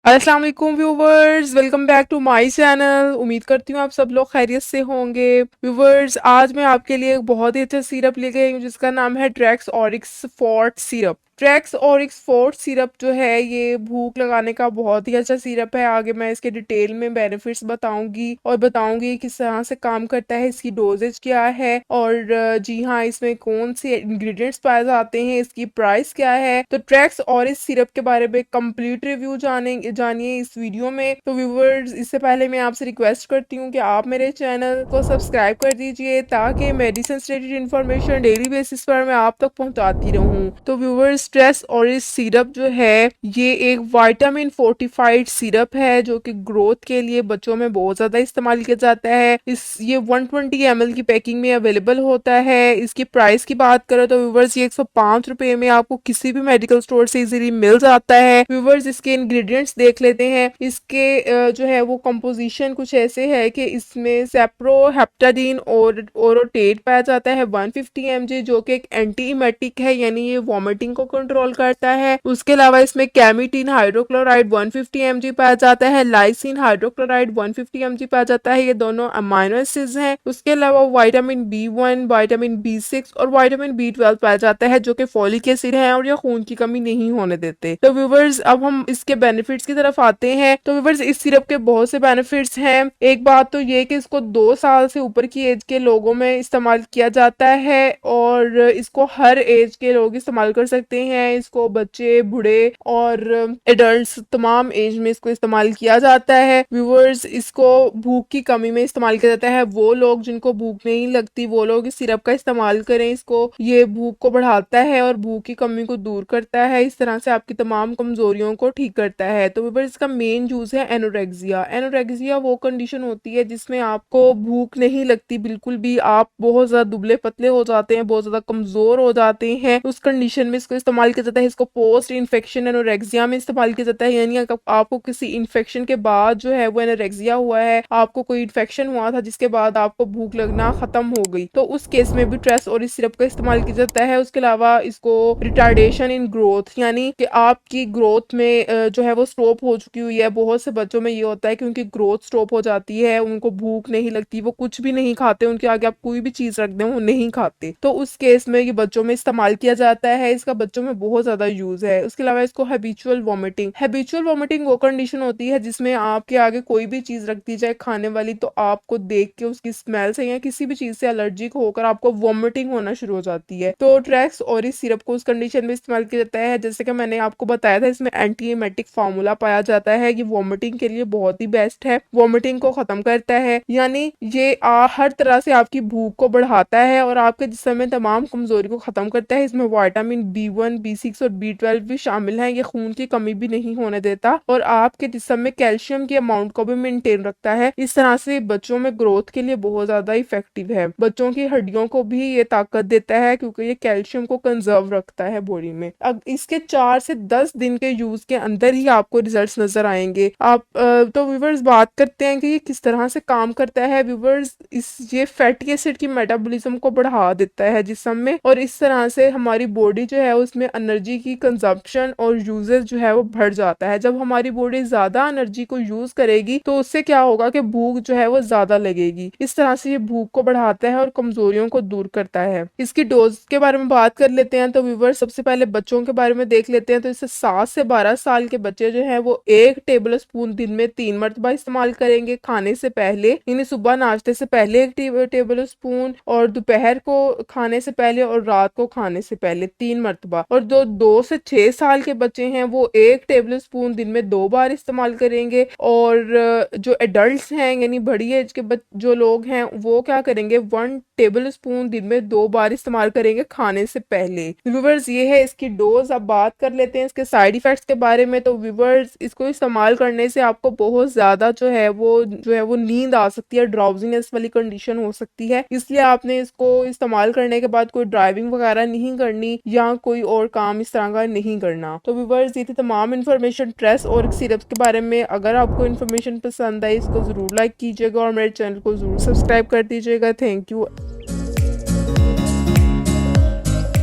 अस्सलाम वालेकुम viewers, welcome back to my channel. उम्मीद करती हूँ आप सब लोग खैरियत से होंगे। व्यूवर्स, आज मैं आपके लिए एक बहुत ही अच्छा सिरप लेके आई हूँ जिसका नाम है Trax Orix Forte syrup. Trax Orix Forte syrup जो है ये भूख लगाने का बहुत ही अच्छा सिरप है। आगे मैं इसके डिटेल में बेनिफिट्स बताऊंगी और बताऊंगी किस तरह से काम करता है, इसकी डोजेज क्या है और जी हाँ, इसमें कौन से इंग्रेडिएंट्स पाए जाते हैं, इसकी प्राइस क्या है। तो ट्रैक्स ऑरिक्स सिरप के बारे में कंप्लीट रिव्यू जानिए इस वीडियो में। तो व्यूवर्स, इससे पहले मैं आपसे रिक्वेस्ट करती हूँ कि आप मेरे चैनल को सब्सक्राइब कर दीजिए ताकि मेडिसिन से रिलेटेड इन्फॉर्मेशन डेली बेसिस पर मैं आप तक पहुंचाती रहूं। तो व्यूवर्स, स्ट्रेस और इस सिरप जो है ये एक विटामिन फोर्टिफाइड सिरप है जो कि ग्रोथ के लिए बच्चों में बहुत ज्यादा इस्तेमाल किया जाता है। ये 120 ml की पैकिंग में अवेलेबल होता है। इसकी प्राइस की बात करें तो व्यूवर्स ये 105 रुपए में आपको किसी भी मेडिकल स्टोर से इजीली मिल जाता है। व्यूवर्स, इसके इंग्रेडिएंट्स देख लेते हैं। इसके जो है वो कंपोजिशन कुछ ऐसे है कि इसमें सेप्रोहेप्टाडीन और ओरोटेट पाया जाता है 150 mg, जो कि एक एंटीइमेटिक है, यानी ये वॉमिटिंग को कंट्रोल करता है। उसके अलावा इसमें कैमिटीन हाइड्रोक्लोराइड 150 mg पाया जाता है, लाइसिन हाइड्रोक्लोराइड 150 mg पाया जाता है। ये दोनों अमाइनो एसिड्स हैं। उसके अलावा विटामिन B1, विटामिन B6 और विटामिन B12 पाया जाता है जो कि फोलिक एसिड है और ये खून की कमी नहीं होने देते। तो व्यूवर्स, अब हम इसके बेनिफिट्स की तरफ आते हैं। तो व्यूवर्स, इस सिरप के बहुत से बेनिफिट्स हैं। एक बात तो ये कि इसको 2 साल से ऊपर की एज के लोगों में इस्तेमाल किया जाता है और इसको हर एज के लोग इस्तेमाल कर सकते हैं। इसको बच्चे, बूढ़े और एडल्ट्स तमाम एज में इसको इस्तेमाल किया जाता है। व्यूवर्स, इसको भूख की कमी में इस्तेमाल किया जाता है। वो लोग जिनको भूख नहीं लगती वो लोग इस सिरप का इस्तेमाल करें। इसको ये भूख को बढ़ाता है और भूख की कमी को दूर करता है। इस तरह से आपकी तमाम कमजोरियों को ठीक करता है। तो व्यूवर्स, इसका मेन यूज है एनोरेक्सिया। एनोरेक्सिया वो कंडीशन होती है जिसमें आपको भूख नहीं लगती बिल्कुल भी, आप बहुत ज्यादा दुबले पतले हो जाते हैं, बहुत ज्यादा कमजोर हो जाते हैं। उस कंडीशन में इसको इस्तेमाल किया जाता है। इसको पोस्ट इन्फेक्शन एनोरेक्सिया में इस्तेमाल किया जाता है, यानी आपको किसी इन्फेक्शन के बाद जो है वो एनोरेक्सिया हुआ है, आपको कोई इन्फेक्शन हुआ था जिसके बाद आपको भूख लगना खत्म हो गई, तो उस केस में भी ट्रेस और इस सिरप का इस्तेमाल किया जाता है। उसके अलावा इसको रिटार्डेशन इन ग्रोथ, यानी कि आपकी ग्रोथ में जो है वो स्टॉप हो चुकी हुई है। बहुत से बच्चों में ये होता है कि उनकी ग्रोथ स्टॉप हो जाती है, उनको भूख नहीं लगती, वो कुछ भी नहीं खाते, उनके आगे आप कोई भी चीज रख दें वो नहीं खाते। तो उस केस में ये बच्चों में इस्तेमाल किया जाता है। इसका बच्चों में बहुत ज्यादा यूज है। उसके अलावा इसको हैबिचुअल वॉमिटिंग वो कंडीशन होती है जिसमें आपके आगे कोई भी चीज रख दी जाए खाने वाली, तो आपको देख के उसकी स्मेल से या किसी भी चीज से एलर्जिक होकर आपको वॉमिटिंग होना शुरू हो जाती है। तो ट्रैक्स और इस सिरप को उस कंडीशन में इस्तेमाल किया जाता है। जैसे कि मैंने आपको बताया था, इसमें एंटीएमेटिक फार्मूला पाया जाता है। ये वॉमिटिंग के लिए बहुत ही बेस्ट है, वॉमिटिंग को खत्म करता है, यानी ये हर तरह से आपकी भूख को बढ़ाता है और आपके जिस्म में तमाम कमजोरी को खत्म करता है। इसमें विटामिन B1, B6 और B12 भी शामिल हैं। ये खून की कमी भी नहीं होने देता और आपके जिस्म में कैल्शियम की अमाउंट को भी मेंटेन रखता है। इस तरह से बच्चों में ग्रोथ के लिए बहुत ज्यादा इफेक्टिव है। बच्चों की हड्डियों को भी ये ताकत देता है क्योंकि ये कैल्शियम को कंजर्व रखता है बॉडी में। अब इसके 4 से 10 दिन के यूज के अंदर ही आपको रिजल्ट्स नजर आएंगे। आप तो व्यूवर्स, बात करते हैं कि ये किस तरह से काम करता है। व्यूवर्स, ये फैटी एसिड की मेटाबॉलिज्म को बढ़ा देता है जिस्म में और इस तरह से हमारी बॉडी जो है उसमें एनर्जी की कंजप्शन और यूजेस जो है वो बढ़ जाता है। जब हमारी बॉडी ज्यादा एनर्जी को यूज करेगी तो उससे क्या होगा कि भूख जो है वो ज्यादा लगेगी। इस तरह से ये भूख को बढ़ाता है और कमजोरियों को दूर करता है। इसकी डोज के बारे में बात कर लेते हैं। तो व्यूवर्स, सबसे पहले बच्चों के बारे में देख लेते हैं। तो इससे 7 से 12 साल के बच्चे जो है वो 1 टेबल स्पून दिन में 3 मरतबा इस्तेमाल करेंगे खाने से पहले, यानी सुबह नाश्ते से पहले 1 टेबल स्पून और दोपहर को खाने से पहले और रात को खाने से पहले 3 मरतबा। और जो 2 से 6 साल के बच्चे हैं वो 1 टेबल स्पून दिन में 2 बार इस्तेमाल करेंगे और जो एडल्ट्स हैं यानी बड़ी एज के जो लोग हैं वो क्या करेंगे, 1 टेबल स्पून दिन में 2 बार इस्तेमाल करेंगे खाने से पहले। व्यूवर्स, ये है इसकी डोज। अब बात कर लेते हैं इसके साइड इफेक्ट्स के बारे में। तो व्यूवर्स, इसको इस्तेमाल करने से आपको बहुत ज्यादा जो है वो नींद आ सकती है, ड्राउजीनेस वाली कंडीशन हो सकती है, इसलिए आपने इसको इस्तेमाल करने के बाद कोई ड्राइविंग वगैरह नहीं करनी या कोई और काम इस तरह का नहीं करना। तो व्यूवर्स, ये थी तमाम इन्फॉर्मेशन ट्रेस और सिरप के बारे में। अगर आपको इन्फॉर्मेशन पसंद आई इसको जरूर लाइक कीजिएगा और मेरे चैनल को जरूर सब्सक्राइब कर दीजिएगा। Thank you.